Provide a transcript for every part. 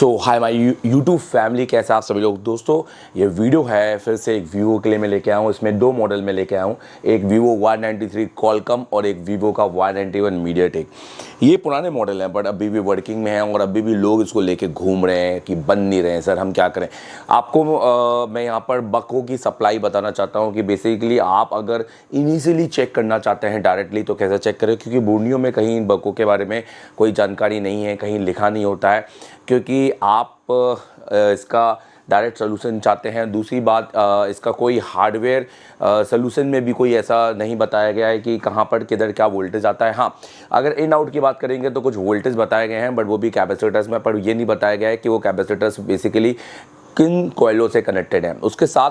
So hi my YouTube family, कैसे आप सभी लोग। दोस्तों ये वीडियो है फिर से एक वीवो के लिए मैं लेके आया हूँ। इसमें दो मॉडल में लेके आया हूँ, एक वीवो Y93 कॉलकम और एक वीवो का Y91 मीडियाटेक। ये पुराने मॉडल हैं बट अभी भी वर्किंग में हैं और अभी भी लोग इसको लेके घूम रहे हैं कि बन नहीं रहे हैं। सर हम क्या करें। आपको मैं यहाँ पर बकों की सप्लाई बताना चाहता हूँ कि बेसिकली आप अगर इनिशियली चेक करना चाहते हैं डायरेक्टली तो कैसे चेक करें, क्योंकि बोर्नियो में कहीं बकों के बारे में कोई जानकारी नहीं है, कहीं लिखा नहीं होता है, क्योंकि आप इसका डायरेक्ट सोल्यूशन चाहते हैं। दूसरी बात, इसका कोई हार्डवेयर सोल्यूशन में भी कोई ऐसा नहीं बताया गया है कि कहाँ पर किधर क्या वोल्टेज आता है। हाँ, अगर इन आउट की बात करेंगे तो कुछ वोल्टेज बताए गए हैं बट वो भी कैपेसिटर्स में, पर ये नहीं बताया गया है कि वो कैपेसिटर्स बेसिकली किन कॉइलों से कनेक्टेड हैं। उसके साथ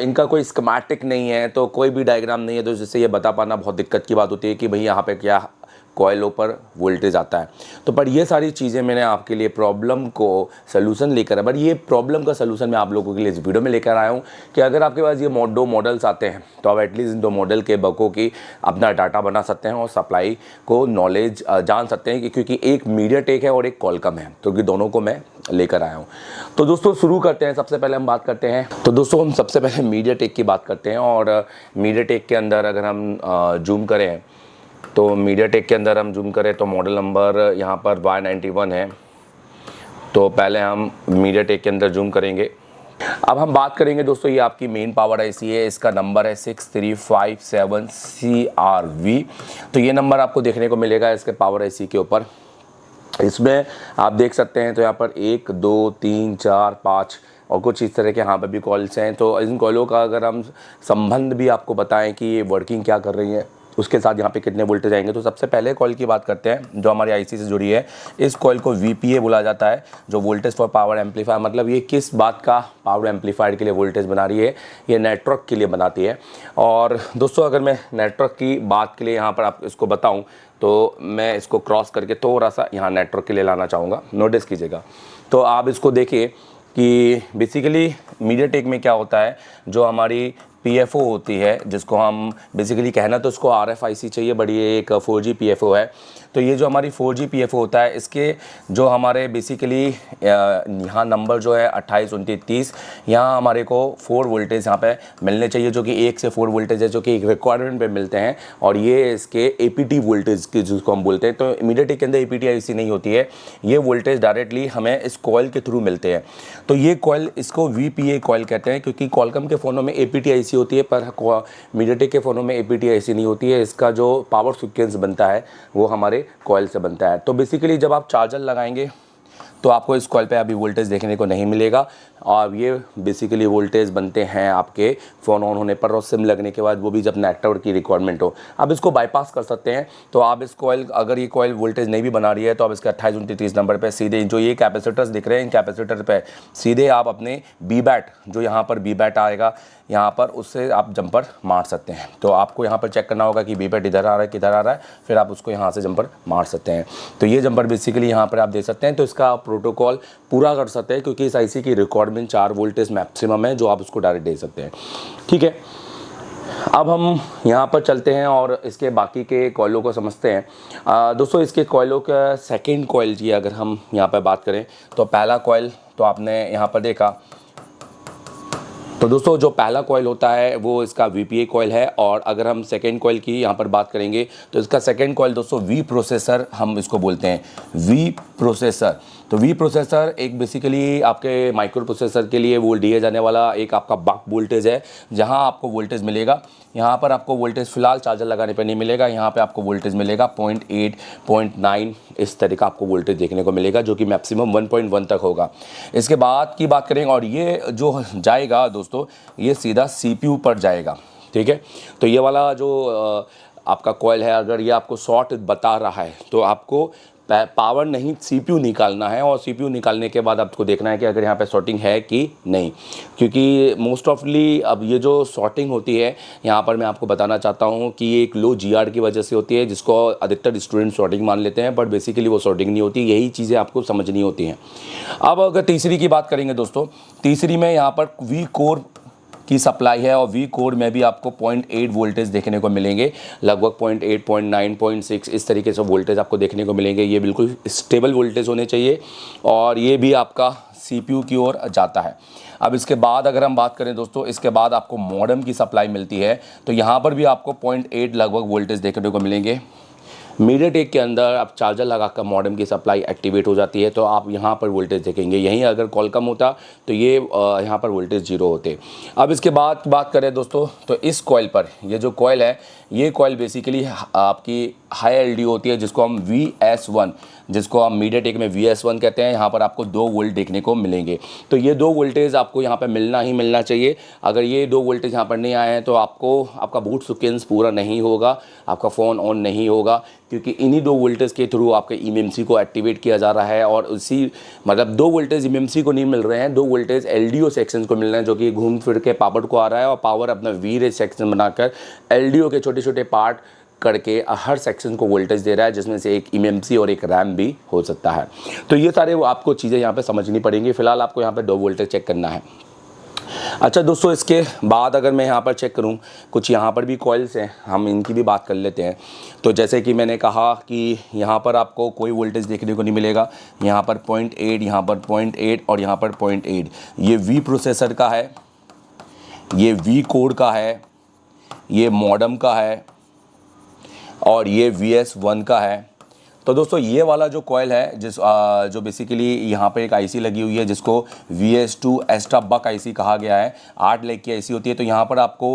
इनका कोई स्कीमेटिक नहीं है, तो कोई भी डायग्राम नहीं है, तो जिससे ये बता पाना बहुत दिक्कत की बात होती है कि भाई यहाँ पे क्या कॉइलों पर वोल्टेज आता है। तो पर ये सारी चीज़ें मैंने आपके लिए प्रॉब्लम को सलूशन लेकर, बट ये प्रॉब्लम का सलूशन मैं आप लोगों के लिए इस वीडियो में लेकर आया हूँ कि अगर आपके पास ये दो मॉडल्स आते हैं तो आप एटलीस्ट इन दो मॉडल के बकों की अपना डाटा बना सकते हैं और सप्लाई को नॉलेज जान सकते हैं, क्योंकि एक मीडियाटेक है और एक कॉलकम है, तो कि दोनों को मैं लेकर आया हूँ। तो दोस्तों शुरू करते हैं। सबसे पहले हम बात करते हैं, तो दोस्तों हम सबसे पहले मीडियाटेक की बात करते हैं। और मीडियाटेक के अंदर अगर हम जूम करें तो मीडियाटेक के अंदर हम जूम करें तो मॉडल नंबर यहाँ पर Y91 है। तो पहले हम मीडियाटेक के अंदर जूम करेंगे। अब हम बात करेंगे दोस्तों, ये आपकी मेन पावर आईसी है, इसका नंबर है 6357CRV। तो ये नंबर आपको देखने को मिलेगा इसके पावर आईसी के ऊपर। इसमें आप देख सकते हैं तो यहाँ पर 1 2 3 4 5 और कुछ इस तरह के यहाँ पर भी कॉल्स हैं। तो इन कॉलों का अगर हम संबंध भी आपको बताएं कि ये वर्किंग क्या कर रही है, उसके साथ यहाँ पे कितने वोल्टेज आएंगे, तो सबसे पहले कॉइल की बात करते हैं जो हमारी आईसी से जुड़ी है। इस कॉइल को VPA बोला जाता है, जो वोल्टेज फॉर पावर एम्पलीफायर। मतलब ये किस बात का पावर एम्पलीफायर के लिए वोल्टेज बना रही है, ये नेटवर्क के लिए बनाती है। और दोस्तों अगर मैं नेटवर्क की बात के लिए यहाँ पर आप इसको बताऊँ तो मैं इसको क्रॉस करके थोड़ा सा यहाँ नेटवर्क के लिए लाना चाहूँगा, नोटिस कीजिएगा। तो आप इसको देखिए कि बेसिकली मीडियाटेक में क्या होता है, जो हमारी PFO होती है, जिसको हम बेसिकली कहना तो उसको RFIC चाहिए, बट ये एक 4G PFO है। तो ये जो हमारी 4G PFO होता है, इसके जो हमारे बेसिकली यहाँ नंबर जो है 28 29 30, यहाँ हमारे को 4 वोल्टेज यहाँ पे मिलने चाहिए, जो कि 1 से 4 वोल्टेज है, जो कि एक रिक्वायरमेंट पे मिलते हैं। और ये इसके APT वोल्टेज की जिसको हम बोलते हैं। तो मीडियाटेक के अंदर APT IC नहीं होती है, ये वोल्टेज डायरेक्टली हमें इस कॉइल के थ्रू मिलते हैं। तो ये कॉइल, इसको VPA कॉइल कहते हैं, क्योंकि कॉलकम के फ़ोनों में APT IC होती है पर मीडियाटेक के फ़ोनों में APT IC नहीं होती है। इसका जो पावर सीक्वेंस बनता है वो हमारे कॉइल से बनता है। तो बेसिकली जब आप चार्जर लगाएंगे तो आपको इस कॉइल पे अभी वोल्टेज देखने को नहीं मिलेगा, और ये बेसिकली वोल्टेज बनते हैं आपके फ़ोन ऑन होने पर और सिम लगने के बाद, वो भी जब नेटवर्क की रिक्वायरमेंट हो। आप इसको बाईपास कर सकते हैं। तो आप इस कॉइल, अगर ये कॉइल वोल्टेज नहीं भी बना रही है तो आप इसके 28 29 30 नंबर पे सीधे जो ये कैपेसिटर्स दिख रहे हैं, इन कैपेसिटर पे सीधे आप अपने BBAT, जो यहाँ पर BBAT आएगा यहाँ पर, उससे आप जंपर मार सकते हैं। तो आपको यहाँ पर चेक करना होगा कि BBAT इधर आ रहा है किधर आ रहा है, फिर आप उसको यहाँ से जंपर मार सकते हैं। तो ये जंपर बेसिकली यहाँ पर आप दे सकते हैं। तो इसका प्रोटोकॉल पूरा कर सकते हैं, क्योंकि इस आईसी की रिक्वायरमेंट 4 वोल्टेज मैक्सिमम है, जो आप उसको डायरेक्ट दे सकते हैं। ठीक है, अब हम यहाँ पर चलते हैं और इसके बाकी के कॉइलों को समझते हैं। दोस्तों इसके कॉइलों का सेकंड कॉइल की अगर हम यहाँ पर बात करें तो पहला कॉइल तो आपने यहाँ पर देखा। तो दोस्तों जो पहला कॉइल होता है वो इसका VPA कॉइल है, और अगर हम सेकेंड कॉइल की यहाँ पर बात करेंगे तो इसका सेकेंड कॉइल दोस्तों V प्रोसेसर हम इसको बोलते हैं, V प्रोसेसर। तो V प्रोसेसर एक बेसिकली आपके माइक्रो प्रोसेसर के लिए वो दिया जाने वाला एक आपका बक वोल्टेज है, जहाँ आपको वोल्टेज मिलेगा। यहाँ पर आपको वोल्टेज फ़िलहाल चार्जर लगाने पर नहीं मिलेगा, यहाँ पे आपको वोल्टेज मिलेगा 0.8 0.9 इस तरह का आपको वोल्टेज देखने को मिलेगा, जो कि मैक्सिमम 1.1 तक होगा। इसके बाद की बात करेंगे, और ये जो जाएगा दोस्तों ये सीधा CPU पर जाएगा। ठीक है, तो ये वाला जो आपका कॉइल है, अगर ये आपको शॉर्ट बता रहा है तो आपको पावर नहीं CPU निकालना है, और CPU निकालने के बाद आपको देखना है कि अगर यहाँ पे शॉर्टिंग है कि नहीं, क्योंकि मोस्ट ऑफली अब ये जो शॉर्टिंग होती है यहाँ पर मैं आपको बताना चाहता हूँ कि ये एक लो GR की वजह से होती है, जिसको अधिकतर स्टूडेंट शॉर्टिंग मान लेते हैं, बट बेसिकली वो शॉर्टिंग नहीं होती। यही चीज़ें आपको समझनी होती हैं। अब अगर तीसरी की बात करेंगे दोस्तों, तीसरी में यहाँ पर V कोर की सप्लाई है और वी कोर में भी आपको 0.8 वोल्टेज देखने को मिलेंगे, लगभग 0.8, 0.9, 0.6 इस तरीके से वोल्टेज आपको देखने को मिलेंगे। ये बिल्कुल स्टेबल वोल्टेज होने चाहिए और ये भी आपका CPU की ओर जाता है। अब इसके बाद अगर हम बात करें दोस्तों, इसके बाद आपको मॉडेम की सप्लाई मिलती है, तो यहाँ पर भी आपको 0.8 लगभग वोल्टेज देखने को मिलेंगे। मीडियाटेक के अंदर आप चार्जर लगाकर मॉडेम की सप्लाई एक्टिवेट हो जाती है, तो आप यहाँ पर वोल्टेज देखेंगे। यहीं अगर कॉलकॉम होता तो ये यहाँ पर वोल्टेज 0 होते। अब इसके बाद बात करें दोस्तों, तो इस कॉइल पर, ये जो कॉइल है, ये कॉइल बेसिकली आपकी हाई LDO होती है, जिसको हम VS1, जिसको हम मीडियाटेक में VS1 कहते हैं। यहाँ पर आपको 2 वोल्ट देखने को मिलेंगे। तो ये 2 वोल्टेज आपको यहाँ पर मिलना ही मिलना चाहिए। अगर ये 2 वोल्टेज यहाँ पर नहीं आए हैं तो आपका बूट सीक्वेंस पूरा नहीं होगा, आपका फ़ोन ऑन नहीं होगा, क्योंकि इन्हीं 2 वोल्टेज के थ्रू आपके eMMC को एक्टिवेट किया जा रहा है। और उसी मतलब 2 वोल्टेज eMMC को नहीं मिल रहे हैं, 2 वोल्टेज LDO सेक्शन को मिल रहे हैं, जो कि घूम फिर के पावर को आ रहा है और पावर अपना V-रे सेक्शन बनाकर LDO के छोटे छोटे पार्ट करके हर सेक्शन को वोल्टेज दे रहा है, जिसमें से एक eMMC और एक रैम भी हो सकता है। तो ये सारे आपको चीज़ें यहाँ पे समझनी पड़ेंगी। फिलहाल आपको यहाँ पे 2 वोल्टेज चेक करना है। अच्छा दोस्तों, इसके बाद अगर मैं यहाँ पर चेक करूँ, कुछ यहाँ पर भी कॉइल्स हैं, हम इनकी भी बात कर लेते हैं। तो जैसे कि मैंने कहा कि यहाँ पर आपको कोई वोल्टेज देखने को नहीं मिलेगा। यहाँ पर 0.8, यहाँ पर 0.8 और यहाँ पर 0.8। ये V प्रोसेसर का है, ये V कोर का है, ये मॉडेम का है और ये VS1 का है। तो दोस्तों ये वाला जो कॉइल है, जो बेसिकली यहाँ पे एक IC लगी हुई है, जिसको VS2 एस्ट्रा बक IC कहा गया है। 8 लेग की IC होती है। तो यहाँ पर आपको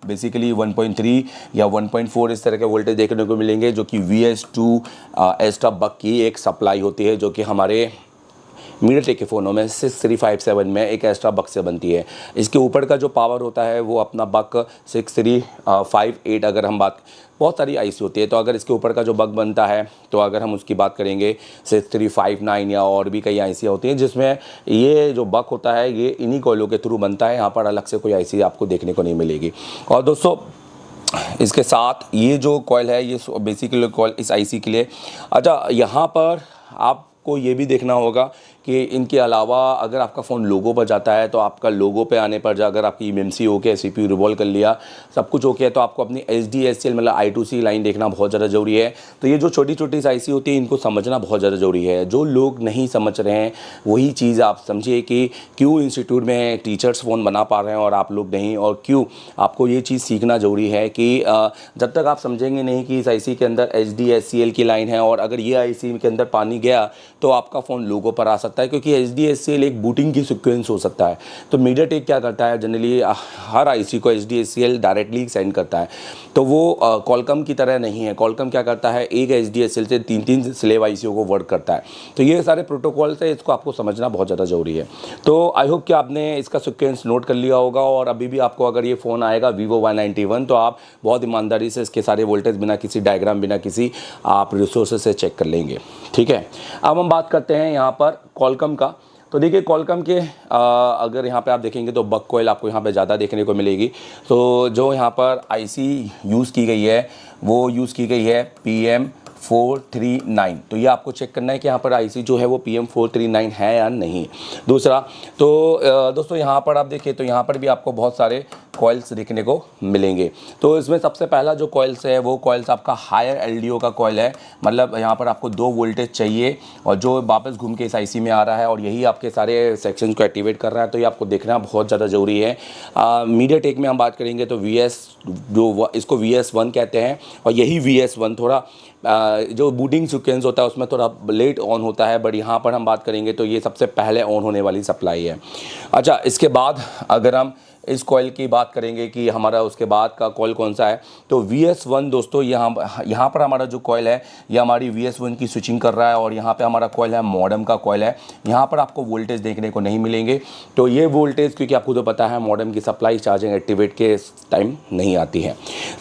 बेसिकली 1.3 या 1.4 इस तरह के वोल्टेज देखने को मिलेंगे, जो कि VS2 एस्ट्रा बक की एक सप्लाई होती है, जो कि हमारे मीडियाटेक के फ़ोनों में 6357 में एक एक्स्ट्रा बक से बनती है। इसके ऊपर का जो पावर होता है वो अपना बक 6358, अगर हम बात, बहुत सारी IC होती है, तो अगर इसके ऊपर का जो बक बनता है, तो अगर हम उसकी बात करेंगे 6359 या और भी कई IC होती हैं, जिसमें ये जो बक होता है ये इन्हीं कॉइलों के थ्रू बनता है। यहाँ पर अलग से कोई IC आपको देखने को नहीं मिलेगी। और दोस्तों इसके साथ ये जो कॉइल है, ये बेसिकली कॉइल इस IC के लिए। अच्छा, यहाँ पर आपको ये भी देखना होगा कि इनके अलावा अगर आपका फ़ोन लोगो पर जाता है, तो आपका लोगो पे आने पर अगर आपकी eMMC ओके, CPU रिवॉल्व कर लिया, सब कुछ ओके है, तो आपको अपनी SDSL मतलब I2C लाइन देखना बहुत ज़्यादा ज़रूरी है। तो ये जो छोटी छोटी IC होती है, इनको समझना बहुत ज़्यादा ज़रूरी है। जो लोग नहीं समझ रहे हैं वही चीज़ आप समझिए कि क्यों इंस्टीट्यूट में टीचर्स फ़ोन बना पा रहे हैं और आप लोग नहीं, और क्यों आपको ये चीज़ सीखना ज़रूरी है कि जब तक आप समझेंगे नहीं कि इस IC के अंदर SDSCL की लाइन है, और अगर ये IC के अंदर पानी गया तो आपका फ़ोन लोगो पर आ सकता है, क्योंकि SDSCL एक बूटिंग की सीक्वेंस हो सकता है। तो मीडियाटेक क्या करता है, जनरली हर IC को SDSCL डायरेक्टली सेंड करता है। तो वो कॉलकॉम की तरह नहीं है। कॉलकॉम क्या करता है, एक SDSCL से 3 स्लेव ICO को वर्क करता है। तो ये सारे प्रोटोकॉल्स है, इसको आपको समझना बहुत ज़्यादा ज़रूरी है। तो आई होप कि आपने इसका सीक्वेंस नोट कर लिया होगा, और अभी भी आपको अगर ये फ़ोन आएगा Vivo Y91, तो आप बहुत ईमानदारी से इसके सारे वोल्टेज बिना किसी डायग्राम, बिना किसी आप रिसोर्सेज से चेक कर लेंगे। ठीक है, अब हम बात करते हैं यहाँ पर कॉलकॉम का। तो देखिए कॉलकॉम के अगर यहाँ पे आप देखेंगे तो बक कॉइल आपको यहाँ पे ज़्यादा देखने को मिलेगी। तो जो यहाँ पर IC यूज़ की गई है वो यूज़ की गई है PM439। तो ये आपको चेक करना है कि यहाँ पर IC जो है वो PM439 है या नहीं। दूसरा, तो दोस्तों यहाँ पर आप देखिए तो यहाँ पर भी आपको बहुत सारे कॉइल्स देखने को मिलेंगे। तो इसमें सबसे पहला जो कॉइल्स है वो कॉइल्स आपका हायर LDO का कॉइल है। मतलब यहाँ पर आपको 2 वोल्टेज चाहिए, और जो वापस घूम के इस IC में आ रहा है और यही आपके सारे सेक्शंस को एक्टिवेट कर रहा है। तो ये आपको देखना बहुत ज़्यादा ज़रूरी है। मीडियाटेक में हम बात करेंगे तो इसको VS1 कहते हैं, और यही VS1 थोड़ा जो बूटिंग सीक्वेंस होता है उसमें थोड़ा लेट ऑन होता है, बट यहाँ पर हम बात करेंगे तो ये सबसे पहले ऑन होने वाली सप्लाई है। अच्छा, इसके बाद अगर हम इस कॉइल की बात करेंगे कि हमारा उसके बाद का कॉइल कौन सा है, तो VS1 दोस्तों यहाँ पर हमारा जो कॉइल है ये हमारी VS1 की स्विचिंग कर रहा है, और यहाँ पे हमारा कॉइल है मॉडेम का कॉइल है। यहाँ पर आपको वोल्टेज देखने को नहीं मिलेंगे। तो ये वोल्टेज, क्योंकि आपको तो पता है मॉडेम की सप्लाई चार्जिंग एक्टिवेट के टाइम नहीं आती है।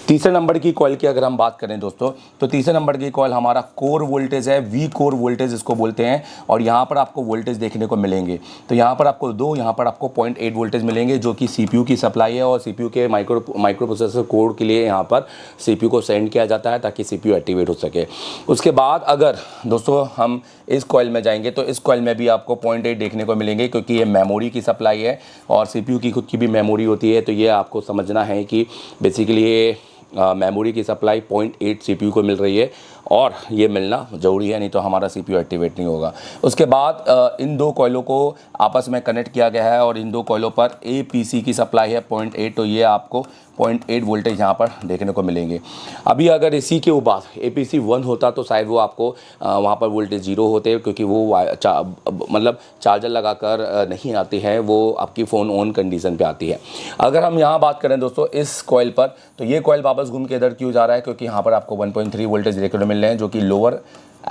तीसरे नंबर की कॉइल की अगर हम बात करें दोस्तों, तो तीसरे नंबर की कॉइल हमारा कोर वोल्टेज है, V कोर वोल्टेज इसको बोलते हैं, और यहाँ पर आपको वोल्टेज देखने को मिलेंगे। तो यहाँ पर आपको यहाँ पर आपको 0.8 वोल्टेज मिलेंगे, जो कि CPU की सप्लाई है और CPU के माइक्रो प्रोसेसर कोड के लिए यहाँ पर CPU को सेंड किया जाता है ताकि CPU एक्टिवेट हो सके। उसके बाद अगर दोस्तों हम इस कॉइल में जाएंगे तो इस कॉइल में भी आपको 0.8 देखने को मिलेंगे, क्योंकि ये मेमोरी की सप्लाई है और CPU की खुद की भी मेमोरी होती है। तो ये आपको समझना है कि बेसिकली ये मेमोरी की सप्लाई 0.8 CPU को मिल रही है और ये मिलना ज़रूरी है, नहीं तो हमारा CPU एक्टिवेट नहीं होगा। उसके बाद इन दो कॉइलों को आपस में कनेक्ट किया गया है और इन दो कॉइलों पर APC की सप्लाई है 0.8, तो ये आपको 0.8 वोल्टेज यहाँ पर देखने को मिलेंगे। अभी अगर इसी के बाद APC 1 होता तो शायद वो आपको वहाँ पर वोल्टेज 0 होते, क्योंकि वो मतलब चार्जर लगाकर नहीं आती है, वो आपकी फ़ोन ऑन कंडीशन पे आती है। अगर हम यहाँ बात करें दोस्तों इस कॉइल पर, तो ये कॉइल वापस घूम के इधर क्यों जा रहा है, क्योंकि यहाँ पर आपको 1.3 वोल्टेज देखने को मिल रहे हैं जो कि लोअर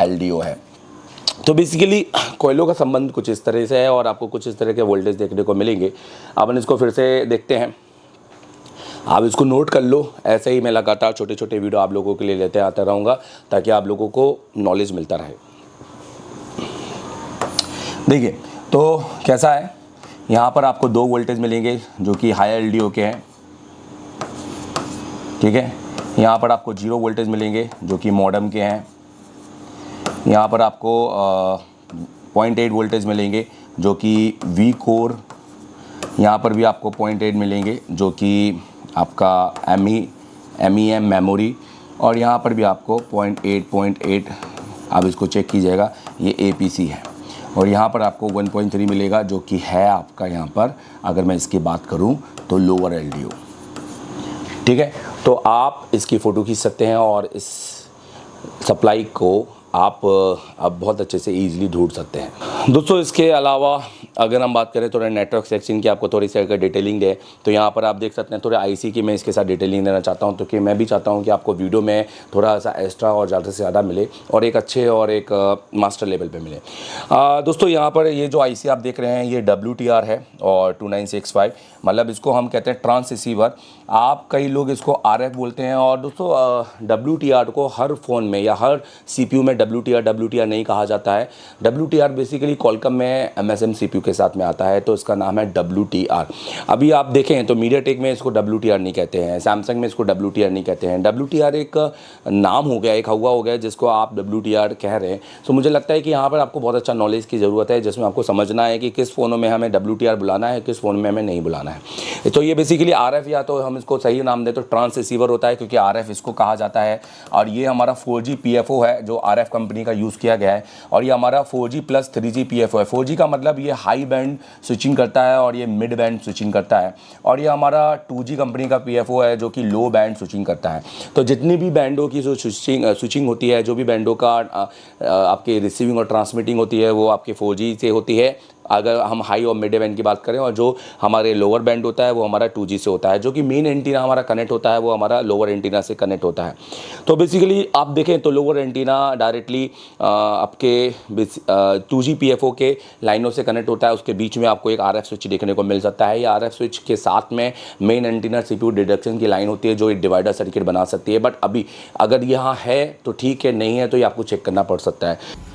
LDO है। तो बेसिकली कॉइलों का संबंध कुछ इस तरह से है और आपको कुछ इस तरह के वोल्टेज देखने को मिलेंगे। अपन इसको फिर से देखते हैं, आप इसको नोट कर लो। ऐसे ही मैं लगातार छोटे छोटे वीडियो आप लोगों के लिए लेते आता रहूँगा ताकि आप लोगों को नॉलेज मिलता रहे। देखिए तो कैसा है, यहाँ पर आपको 2 वोल्टेज मिलेंगे जो कि हाई LDO के हैं, ठीक है। यहाँ पर आपको 0 वोल्टेज मिलेंगे जो कि मॉडेम के हैं। यहाँ पर आपको 0.8 वोल्टेज मिलेंगे जो कि V कोर। यहाँ पर भी आपको 0.8 मिलेंगे जो कि आपका MEM मेमोरी, और यहाँ पर भी आपको 0.8 आप इसको चेक कीजिएगा, ये APC है। और यहाँ पर आपको 1.3 मिलेगा जो कि है आपका यहाँ पर अगर मैं इसकी बात करूँ तो लोअर LDO, ठीक है। तो आप इसकी फ़ोटो खींच सकते हैं और इस सप्लाई को आप अब बहुत अच्छे से ईजिली ढूंढ सकते हैं। दोस्तों इसके अलावा अगर हम बात करें थोड़ा नेटवर्क सेक्शन की, आपको थोड़ी सी अगर डिटेलिंग दे तो यहाँ पर आप देख सकते हैं थोड़े IC की मैं इसके साथ डिटेलिंग देना चाहता हूँ, क्योंकि मैं भी चाहता हूँ कि आपको वीडियो में थोड़ा सा एक्स्ट्रा और ज़्यादा से ज़्यादा मिले और एक अच्छे और एक मास्टर लेवल पे मिले। दोस्तों यहाँ पर ये जो IC आप देख रहे हैं ये WTR है और 2965, मतलब इसको हम कहते हैं ट्रांस रिसीवर। आप कई लोग इसको RF बोलते हैं। और दोस्तों WTR को हर फ़ोन में या हर CPU में WTR नहीं कहा जाता है। WTR बेसिकली कॉलकम में MSM CPU के साथ में आता है, तो इसका नाम है WTR। अभी आप देखें तो मीडियाटेक में इसको WTR नहीं कहते हैं, सैमसंग में इसको WTR नहीं कहते हैं। WTR एक नाम हो गया, एक हवा हो गया जिसको आप WTR कह रहे हैं। तो मुझे लगता है कि यहाँ पर आपको बहुत अच्छा नॉलेज की ज़रूरत है, जिसमें आपको समझना है कि किस फ़ोनों में हमें WTR बुलाना है, किस फ़ोन में हमें नहीं बुलाना है। तो ये बेसिकली RF, या तो हम इसको सही नाम दें तो ट्रांस रिसीवर होता है, क्योंकि RF इसको कहा जाता है। और ये हमारा 4G PFO है जो RF कंपनी का यूज़ किया गया है, और ये हमारा 4G प्लस 3G PFO है। 4G का मतलब ये हाई बैंड स्विचिंग करता है और ये मिड बैंड स्विचिंग करता है, और ये हमारा 2G कंपनी का PFO है जो कि लो बैंड स्विचिंग करता है। तो जितनी भी बैंडों की जो स्विचिंग होती है, जो भी बैंडों का आपके रिसीविंग और ट्रांसमिटिंग होती है वो आपके 4G से होती है अगर हम हाई और मिड बैंड की बात करें, और जो हमारे लोअर बैंड होता है वो हमारा 2G से होता है। जो कि मेन एंटीना हमारा कनेक्ट होता है वो हमारा लोअर एंटीना से कनेक्ट होता है। तो बेसिकली आप देखें तो लोअर एंटीना डायरेक्टली आपके 2G PFO के लाइनों से कनेक्ट होता है। उसके बीच में आपको एक RF स्विच देखने को मिल सकता है। ये RF स्विच के साथ में मेन एंटीना CPU डिडक्शन की लाइन होती है जो एक डिवाइडर सर्किट बना सकती है। बट अभी अगर यहाँ है तो ठीक है, नहीं है तो ये आपको चेक करना पड़ सकता है।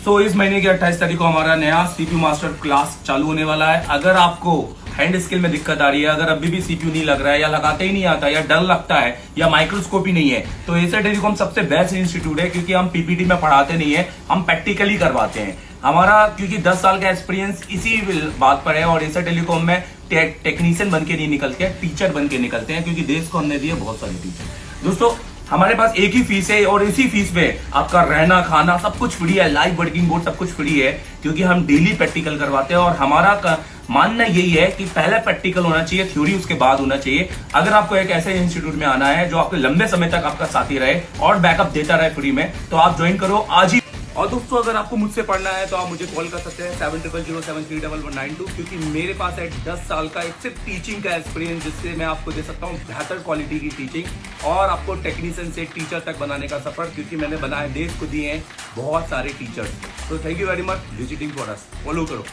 तो इस महीने की 28 तारीख को हमारा नया CPU मास्टर क्लास चालू होने वाला है। अगर आपको हैंड स्किल में दिक्कत आ रही है, अगर अभी भी CPU नहीं लग रहा है या लगाते ही नहीं आता या डर लगता है या माइक्रोस्कोप ही नहीं है, तो एसर टेलीकॉम सबसे बेस्ट इंस्टीट्यूट है, क्योंकि हम PPT में पढ़ाते नहीं है, हम प्रैक्टिकली करवाते हैं। हमारा क्योंकि 10 साल का एक्सपीरियंस इसी बात पर है, और एसर टेलीकॉम में टेक्नीशियन बन के नहीं निकलते हैं, टीचर बन के निकलते हैं, क्योंकि देश को हमने दिए बहुत सारे टीचर। दोस्तों हमारे पास एक ही फीस है और इसी फीस पे आपका रहना खाना सब कुछ फ्री है, लाइव वर्किंग बोर्ड सब कुछ फ्री है, क्योंकि हम डेली प्रैक्टिकल करवाते हैं। और हमारा मानना यही है कि पहले प्रैक्टिकल होना चाहिए, थ्योरी उसके बाद होना चाहिए। अगर आपको एक ऐसे इंस्टीट्यूट में आना है जो आपके लंबे समय तक आपका साथी रहे और बैकअप देता रहे फ्री में, तो आप ज्वाइन करो आज ही। और दोस्तों अगर आपको मुझसे पढ़ना है तो आप मुझे कॉल कर सकते हैं 7007311192, क्योंकि मेरे पास है 10 साल का एक सिर्फ टीचिंग का एक्सपीरियंस, जिससे मैं आपको दे सकता हूँ बेहतर क्वालिटी की टीचिंग और आपको टेक्नीशियन से टीचर तक बनाने का सफर, क्योंकि मैंने बनाए देश को दिए हैं बहुत सारे टीचर्स। तो thank you very much visiting for us, follow करो।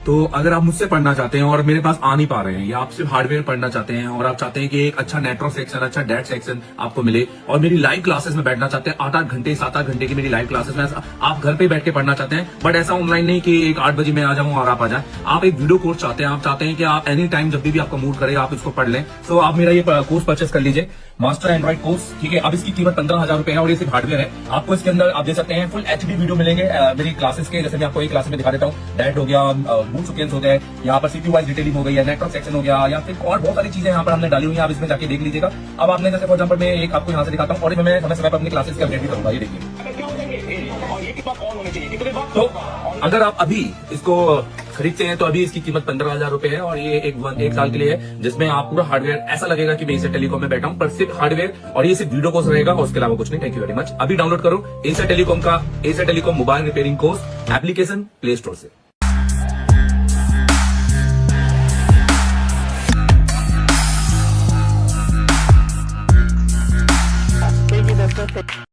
तो अगर आप मुझसे पढ़ना चाहते हैं और मेरे पास आ नहीं पा रहे हैं, या आप सिर्फ हार्डवेयर पढ़ना चाहते हैं और आप चाहते हैं कि एक अच्छा नेटवर्क सेक्शन, अच्छा डेट सेक्शन आपको मिले, और मेरी लाइव क्लासेस में बैठना चाहते हैं, 8-8 घंटे 7-8 घंटे की मेरी लाइव क्लासेस में आप घर पे बैठ के पढ़ना चाहते हैं, बट ऐसा ऑनलाइन नहीं कि एक 8 बजे मैं आ जाऊं और आप आ जाए। आप एक वीडियो कोर्स चाहते हैं, आप चाहते हैं कि आप एनी टाइम जब भी आपका मूड करे आप इसको पढ़ लें, तो आप मेरा ये कोर्स परचेस कर लीजिए, मास्टर एंड्रॉइड कोर्स। ठीक है, अब इसकी कीमत 15,000 रुपए है और ये सिर्फ हार्डवेयर है। आपको इसके अंदर आप दे सकते हैं फुल HD वीडियो मिलेंगे मेरी क्लासेस के, जैसे मैं आपको एक क्लास में दिखा देता हूँ, डायरेक्ट हो गया, बूट सीक्वेंस हो गए, यहाँ पर CPU वाइज डिटेलिंग हो गई है, नेटवर्क सेक्शन हो गया, या फिर और बहुत सारी चीजें यहाँ पर हमने डाली हुई है, आप इसमें जाके देख लीजिएगा। अब आपने जैसे फॉर एग्जाम्पल मैं एक आपको यहाँ से दिखाता हूँ, और मैं समय समय पर अपनी क्लासेस के अपडेट भी करूंगा, ये देखिए। तो अगर आप अभी इसको खरीदते हैं तो अभी इसकी कीमत 15,000 रुपए है, और ये एक साल के लिए है, जिसमें आप पूरा हार्डवेयर, ऐसा लगेगा कि मैं इसे टेलीकॉम में बैठा हूं, पर सिर्फ हार्डवेयर, और ये सिर्फ वीडियो कोर्स रहेगा और उसके अलावा कुछ नहीं। Thank you very much. अभी डाउनलोड करो एशिया टेलीकॉम का Asia telecom mobile repairing course application play store से।